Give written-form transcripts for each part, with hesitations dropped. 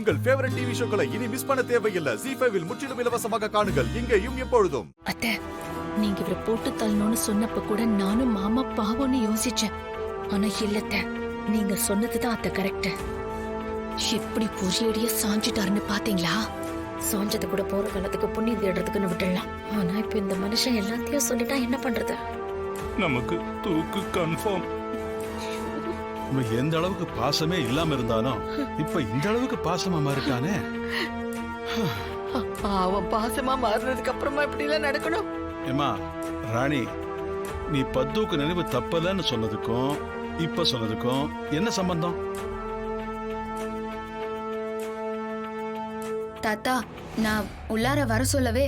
உங்கள் favourite TV ஷோக்களை இனி miss பண்ண தேவையில்லை. ZEE5 இல் முற்றிலும் இலவசமாக காணுங்கள். இங்கேயும் எப்பொழுதும். அத்தை, நீங்க இவரை போட்டு தள்ளணும்னு சொன்னப்ப கூட நானும் மாமா பாவம்னு யோசிச்சேன். ஆனா இல்லத்த, நீங்க சொன்னதுதான் அத்தை கரெக்ட். எப்படி பொறியடிய சாஞ்சிட்டாருன்னு பாத்தீங்களா? சாஞ்சது கூட போற காலத்துக்கு புண்ணியம் தேடுறதுக்குன்னு விட்டுடலாம். ஆனா இப்ப இந்த மனுஷன் எல்லாத்தையும் சொல்லிட்டா என்ன பண்றது? நமக்கு தூக்கு கன்ஃபார்ம். எந்த அளவுக்கு பாசமே இல்லாம இருந்தாலும் இப்ப இந்த அளவுக்கு பாசமா மாறிட்டானே. அவன் பாசமா மாறினதுக்கு அப்புறமா இப்படி எல்லாம் நடக்கணும்? ஏமா ராணி, நீ பத்துவுக்கு நினைவு தப்பலன்னு சொன்னதுக்கும் இப்ப சொன்னதுக்கும் என்ன சம்பந்தம்? தாத்தா, நான் உள்ளார வர சொல்லவே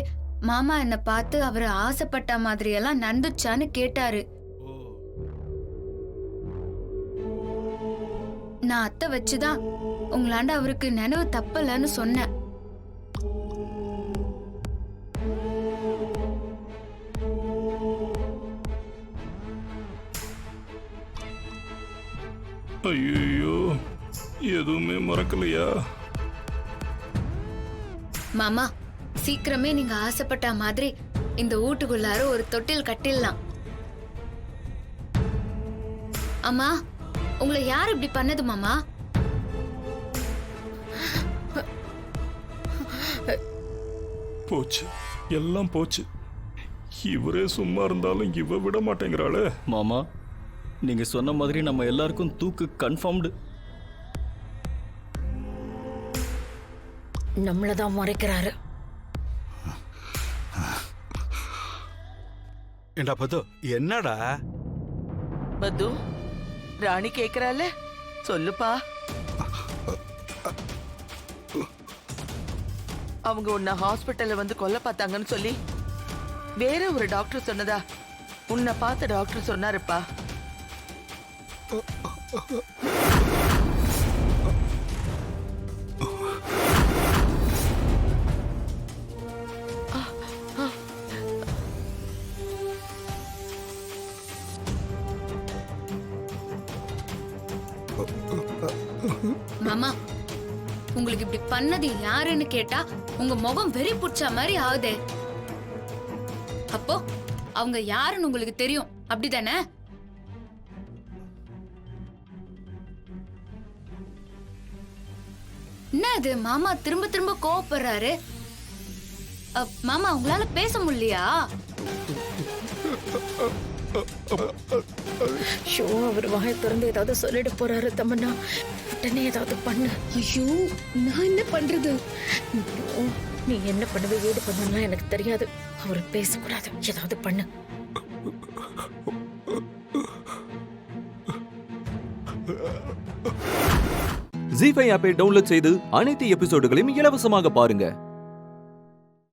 மாமா என்ன பார்த்து அவரு ஆசைப்பட்ட மாதிரி எல்லாம் நடந்துச்சான்னு கேட்டாரு. நான் அத்தை வச்சுதான் உங்களாண்ட அவருக்கு நினைவு தப்பலன்னு சொன்னேன். ஐயோ, எதுவுமே மறக்கலையா? மாமா, சீக்கிரமே நீங்க ஆசைப்பட்ட மாதிரி இந்த வீட்டுக்குள்ளார ஒரு தொட்டில் கட்டிடலாம். அம்மா, உங்களை யார் இப்படி பண்ணது மாமா? போச்சு, எல்லாம் போச்சு. இவரே சும்மா இருந்தாலும் இவ விட மாட்டேங்கிறாளே. மாமா, நீங்க சொன்ன மாதிரி நம்ம எல்லாருக்கும் தூக்கு கன்ஃபார்ம்டு. நம்மளதான் மறைக்கிறாரு. ஏண்டா பத்து, என்னடா? பத்து, ராணி கேக்குறால, சொல்லுப்பா. அவங்க உன்னை ஹாஸ்பிட்டல்ல வந்து கொல்ல பார்த்தாங்கன்னு சொல்லி வேற ஒரு டாக்டர் சொன்னதா உன்னை பார்த்த டாக்டர் சொன்னாருப்பா. மாமா, உங்களுக்கு இப்படி பண்ணது யாருன்னு கேட்டா உங்க முகம் வெறி புடிச்ச மாதிரி ஆகுதே. அப்போ அவங்க யாருன்னு உங்களுக்கு தெரியும், அப்படிதானே? என்ன இது மாமா திரும்ப திரும்ப கோவப்படுறாரு? மாமா, உங்களால பேச முடியலையா? ஷோ, அவர் வாயை திறந்து ஏதாவது சொல்லிட்டு போறாரு. தமன்னா, உடனே ஏதாவது பண்ணு. ஐயோ, நான் என்ன பண்றது? நீ என்ன பண்ணுவ ஏது பண்ணா எனக்கு தெரியாது. அவர் பேசக்கூடாது, ஏதாவது பண்ணு. ZEE5 ஆப்பை டவுன்லோட் செய்து அனைத்து எபிசோடுகளையும் இலவசமாக பாருங்க.